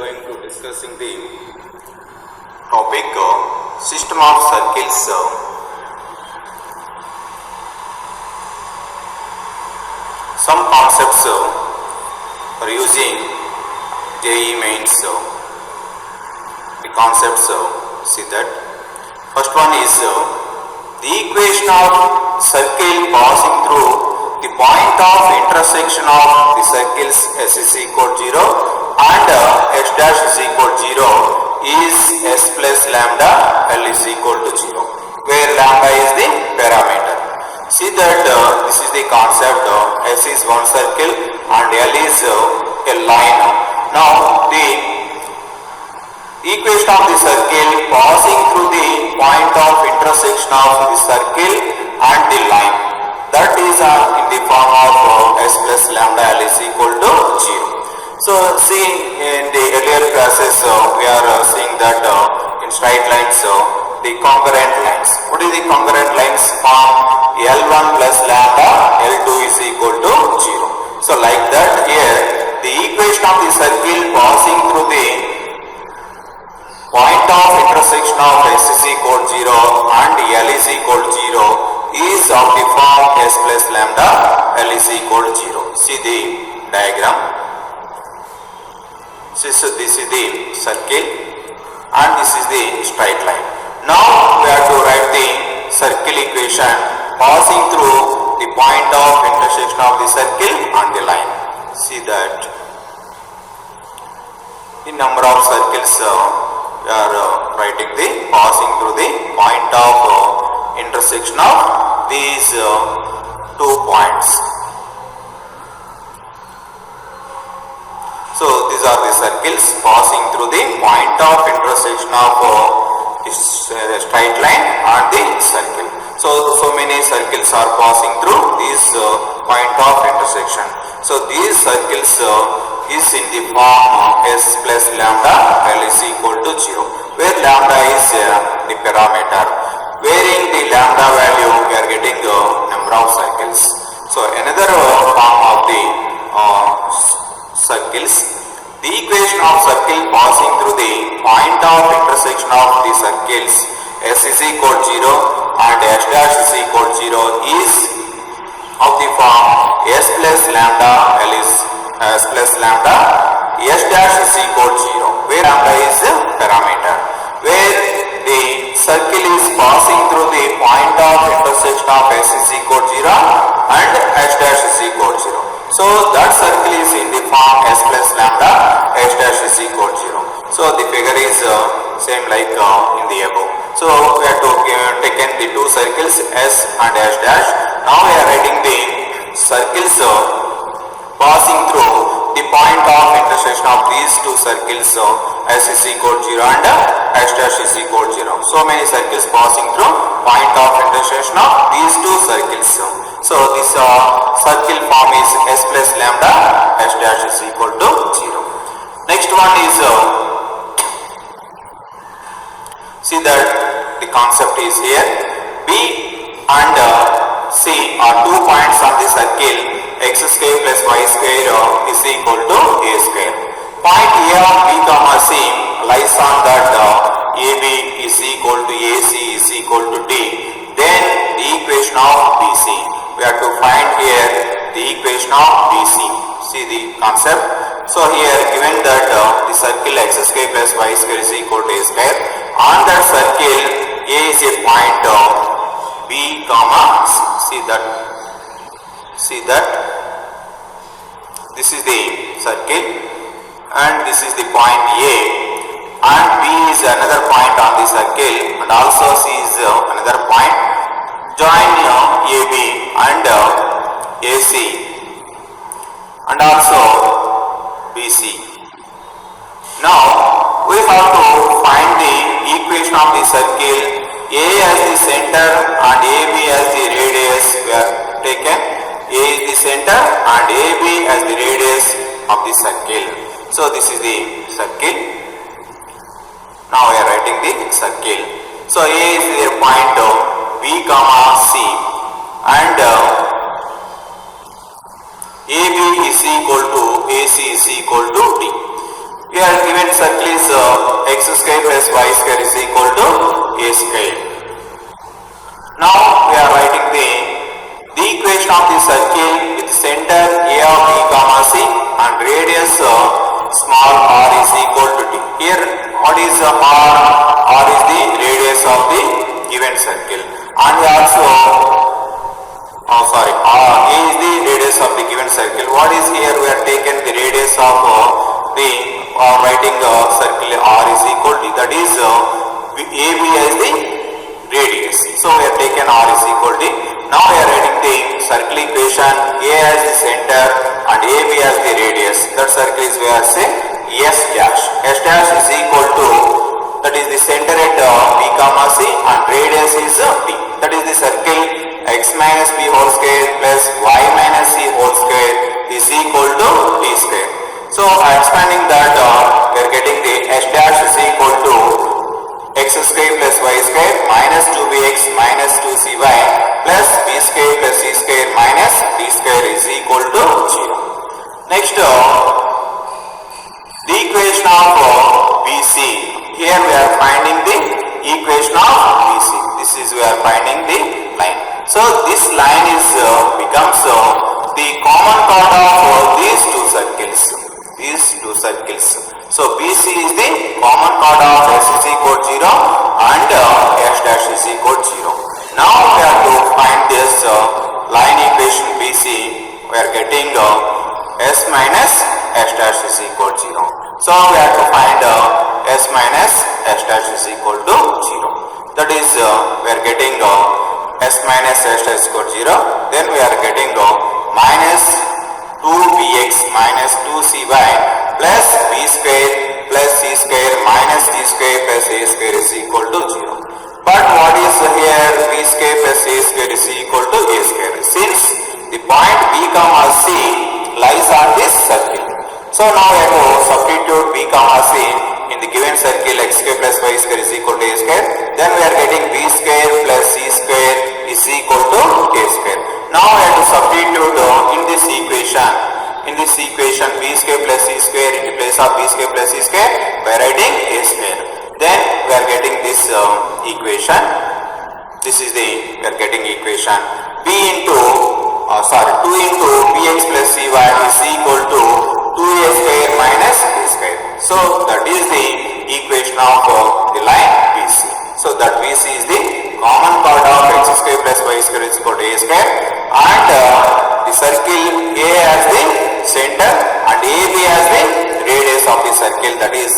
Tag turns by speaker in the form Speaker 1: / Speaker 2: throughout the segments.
Speaker 1: going to discussing the topic system of circles. Some concepts are using JEE mains. The concepts, see that. First one is the equation of circle passing through the point of intersection of the circles S is equal to 0 and X dash is equal to 0 is S plus lambda L is equal to 0, where lambda is the parameter. See that this is the concept. S is one circle and L is a line. Now the equation of the circle passing through the point of intersection of the circle and the line, that is in the form of S plus lambda L is equal to 0. So see, in the earlier classes we are seeing that in straight lines the congruent lines. What is the congruent lines form? L1 plus lambda L2 is equal to 0. So like that here the equation of the circle passing through the point of intersection of S is equal to 0 and L is equal to 0 is of the form S plus lambda L is equal to 0. See the diagram. So this is the circle and this is the straight line. Now we have to write the circle equation passing through the point of intersection of the circle and the line. See that the number of circles we are writing the passing through the point of intersection of these 2 points. So these are the circles passing through the point of intersection of straight line and the circle. So many circles are passing through this point of intersection. So these circles is in the form S plus lambda L is equal to 0, where lambda is the parameter. Wherein the lambda value we are getting the number of circles. So another form of the circles, the equation of circle passing through the point of intersection of the circles S is equal to 0 and S dash is equal to 0 is of the form S plus lambda L is S plus lambda S dash is equal to 0, where lambda is a parameter, where the circle is passing through the point of intersection of S is equal to 0 and S dash is equal to 0. So that circle is in the form S plus lambda S dash is equal to 0. So the figure is same like in the above. So we have to taken the 2 circles S and S dash. Now we are writing the circles passing through the point of intersection of these 2 circles S is equal to 0 and S dash is equal to 0. So many circles passing through point of intersection of these 2 circles. So this circle form is S plus lambda S dash is equal to 0. Next one is see that the concept is here. B and C are 2 points on the circle x square plus y square is equal to a square. Point A of B comma C lies on that AB is equal to AC is equal to D. Then the equation of BC. We have to find here the equation of BC. See the concept. So here given that the circle x square plus y square is equal to a square, on that circle A is a point B comma C. See that this is the circle and this is the point A and B is another point on the circle and also C is another point. Join AB and AC and also BC. Now we have to find the equation of the circle. A as the center and AB as the radius we have taken. A is the center and AB as the radius of the circle. So this is the circle. Now we are writing the circle. So A is the point B comma C and AB is equal to AC is equal to D. We are given x square plus y square is equal to a square. Now we are writing the equation of the circle with center A of B comma C and radius small r is equal to d. Here what is r? R is the radius of the given circle, and we also r is the radius of the given circle. What is here? We are taken the radius of writing circle r is equal to, that is AB as the radius. So we have taken r is equal to. Now we are writing the circle equation. A as the center and AB as the radius. That circle is we are say S dash. S dash is equal to, that is the center at B comma C and radius is B. That is the circle x minus b whole square plus y minus c whole square is equal to d square. So expanding that, we are getting the S dash is equal to x square plus y square minus 2bx minus 2cy plus b square plus c square minus d square is equal to 0. Next, the equation of BC. Here we are finding the equation of BC. This is we are finding the line. So this line is becomes the common chord of these two circles. So BC is the common chord of S is equal to 0 and S dash is equal to 0. Now we have to find this line equation BC. We are getting S minus S dash is equal to 0. So we have to find S minus S dash is equal to 0. That is we are getting S minus S dash is equal to 0. Then we are getting minus 2bx minus 2cy plus b square plus c square minus d square plus a square is equal to 0. But what is here? B square plus a square is equal to a square. Since the point B comma C lies on this circle. So now we have to substitute B comma C in the given circle. X square plus y square is equal to a square. Then we are getting b square plus c square is equal to a square. Now we have to substitute in this equation. B square plus c square in the place of b square plus c square by writing a square. Then we are getting this equation. This is the we are getting equation b into 2 into bx plus cy is equal to 2a square minus b square. So that is the equation of the line BC. So that BC is the common chord of x square plus y square is equal to a square, and the circle A as the center and AB as the radius of the circle, that is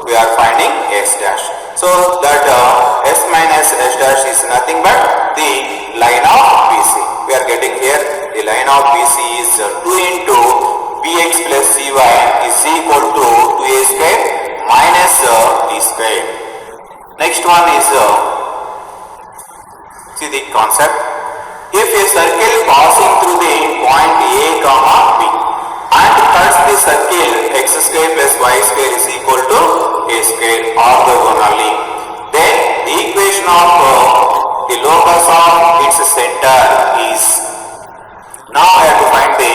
Speaker 1: we are finding S dash. So that S minus S dash is nothing but the line of BC. We are getting here the line of BC is 2 into bx plus cy is equal to 2a square minus d square. Next one is see the concept. If a circle passing through the point A comma B and cuts the circle x square plus y square is equal to a square orthogonally, then the equation of the locus of its center is. Now I have to find the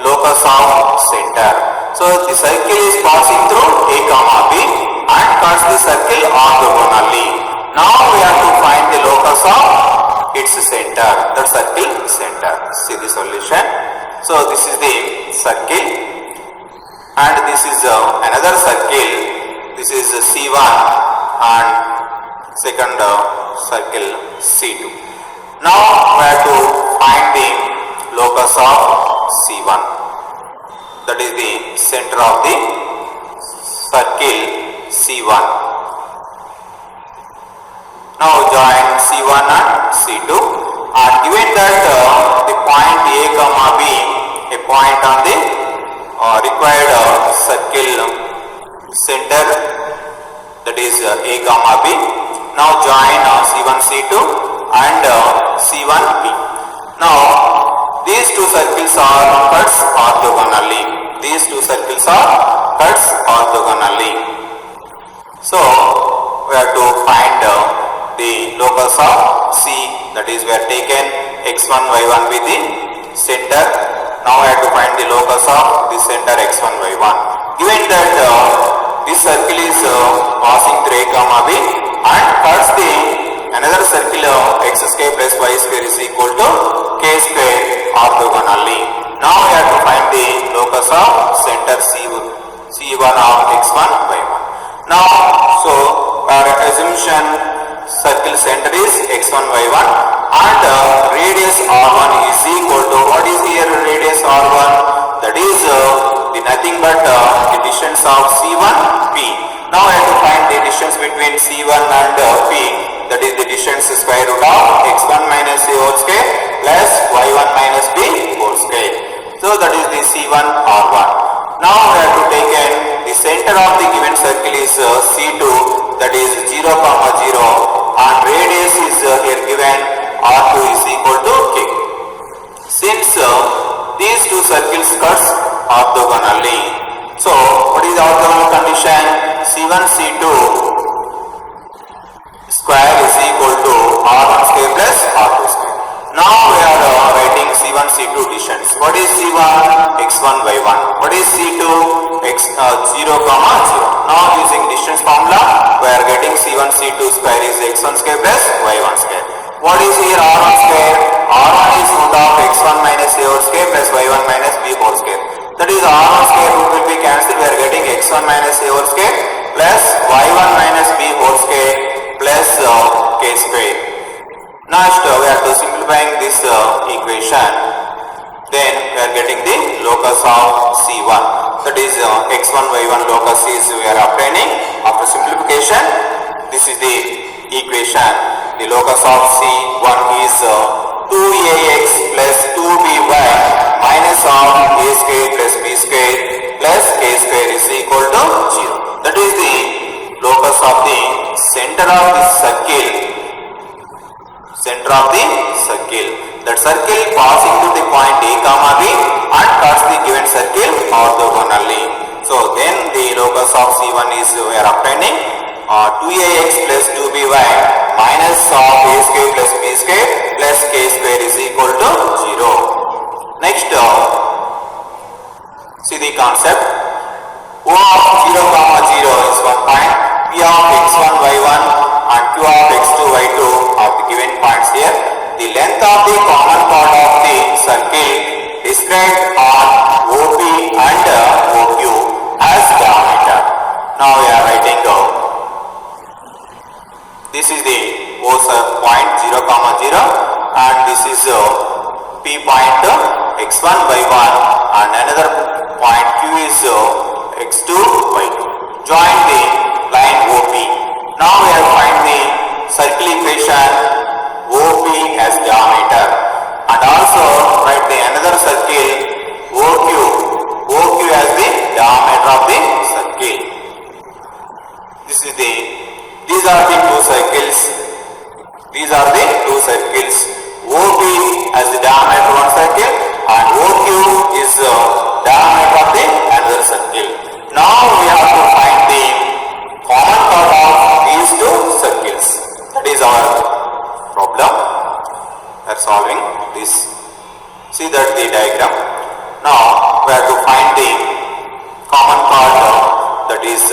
Speaker 1: locus of center. So the circle is passing through A comma B and cuts the circle orthogonally. Now we have to find the locus of its center, the circle center. See the solution. So this is the circle and this is another circle. This is C1 and second circle C2. Now we have to find the locus of C1. That is the center of the circle C1. Now join C1 and C2, and given that the point A comma B, a point on the required circle center, that is A comma B. Now join C1 C2 and C1 B. Now these two circles are cuts orthogonally. So we have to find the locus of C, that is we have taken x1 y1 with the center. Now we have to find the locus of the center x1 y1. Given that this circle is passing another circle x square plus y square is equal to k square orthogonally. Now we have to find the locus of center C1 of x1 y1. Now so our assumption circle center is x1 y1 and radius r1 is equal to, what is here radius r1? That is the nothing but the distance of c1 p. Now I have to find the distance between c1 and p, that is the distance square root of x1 minus a whole square plus y1 minus b whole square. So that is the c1 r1. Now we have to take in the center of the given circle is c2, that is 0, 0 and radius is here given r2 is equal to k. Since these two circles cuts orthogonally, so what is the orthogonal condition? C1 C2 square is equal to r1 square plus r2 square. Now we are writing C1 C2 distance. What is C1? x1 y1. What is C2? x 0, 0. Now using distance formula we are getting C1 C2 square is x1 square plus y1 square. What is here r1 square? r1 is root of x1 minus a whole square plus y1 minus b whole square. That is r1 square root will be cancelled. We are getting x1 minus a whole square plus y1 minus b whole square plus k square. Next we are to simplifying this equation. Then we are getting the locus of C1. That is x1 y1 locus is we are obtaining after simplification. This is the equation. The locus of C1 is 2ax plus 2by minus of a square plus b square plus k square is equal to 0. That is the locus of the center of the circle. Center of the circle. That circle passing to the point a comma b and cuts the given circle orthogonally. So then the locus of C1 is we are obtaining 2ax plus 2by minus of a square plus b square plus k square is equal to 0. Next see the concept. O of 0, 0 is one point. P of x1 y1 and q of x2 y2 are the given points here. The length of the common chord of the circle described on OP and OQ as diameter. Now we are writing this is the O point 0, 0 and this is P point x1 y1 and another point Q is x2 y2. Join the line OP. Now we have find the circle equation OP as diameter and also write the another circle OQ as the diameter of the circle. These are the two circles. These are the two circles. OP as the diameter of one circle and OQ is the diameter of the another circle. Now we have to find the common chord of these two circles. That is our problem. We are solving this. See that the diagram. Now we have to find the common chord that is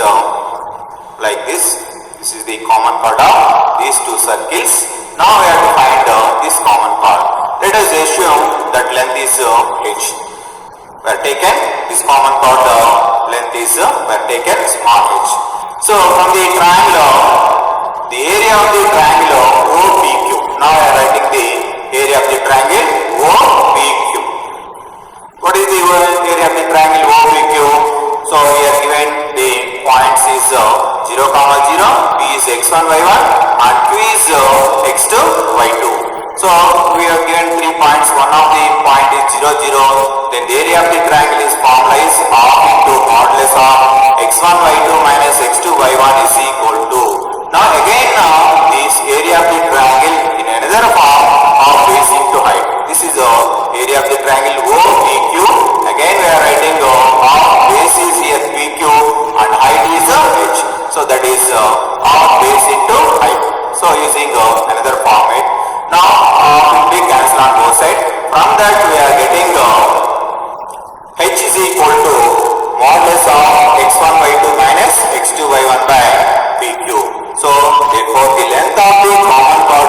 Speaker 1: like this. This is the common chord of these two circles. Now we have to find this common chord. Let us assume that length is h. We have taken this common chord length is we have taken small h. So from the triangle, the area of the triangle OPQ. Now I am writing the area of the triangle OPQ. What is the area of the triangle OPQ? So here given the points is 0, 0, P is x1, y1 and Q is x2, y2. So we have given 3 points. One of the point is 0, 0. Then the area of the triangle is formula is half into modulus of x1, y2 minus x2, y1 is equal to. Now again this area of the triangle in another form of base into height. This is area of the triangle OPQ. Again we are writing half base is here PQ and height is h. So that is half base into height. So using another format. Now will be cancelled on both sides. From that we are getting h is equal to modulus of x1 y2 minus x2 y1 by PQ. So therefore the length of the common chord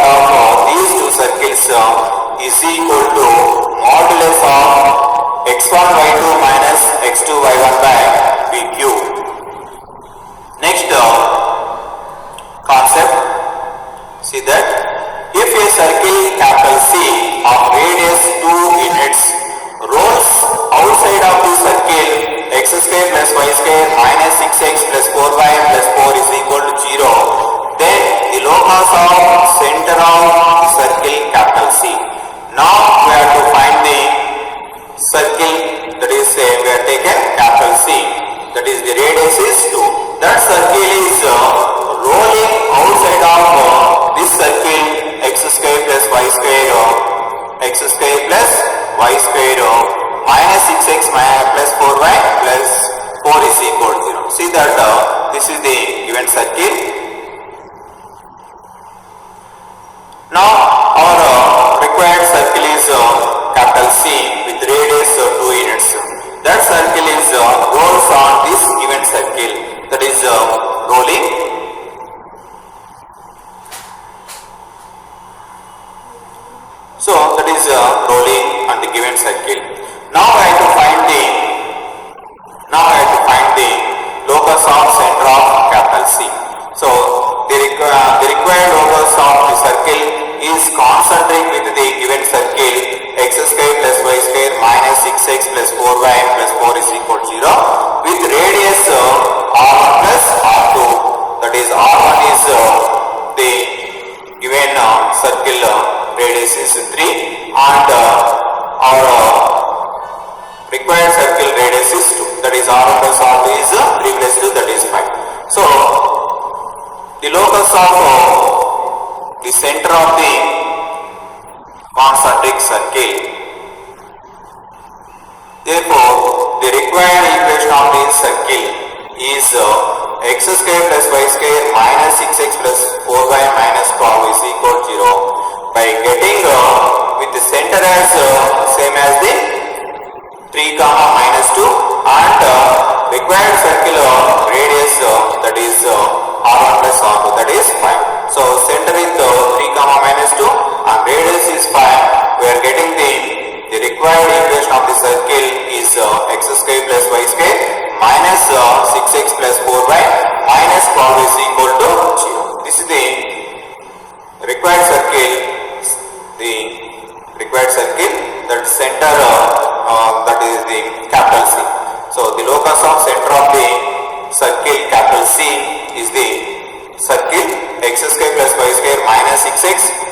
Speaker 1: this is the given circle. Now our required circle is capital C with radius 2 units. That circle is rolls on this given circle, that is rolling. So that is rolling on the given circle. Now I have to find the locus of center of capital C. So the required locus of the circle is concentric with the given circle x square plus y square minus 6x plus 4y plus 4 is equal to 0 with radius r1 plus r2. That is r1 is the given circle radius is 3 and our required circle radius is 2. That is r1 plus r2 is 3 plus 2, that is 5. So the locus of the center of the concentric circle. Therefore, the required equation of the circle is x square plus y square minus 6x plus 4y minus 12 is equal to 0 by getting with the center as same as the 3 comma minus 2 and required circle radius that is r1 plus r2, that is 5. So center with 3 comma minus 2 and radius is 5. We are getting the required equation of the circle is x square plus y square minus 6x plus 4y minus 12 is equal to 0. This is the required circle, that center that is the capital C. So the locus of center of the circle capital C is the circle x square plus y square minus 6x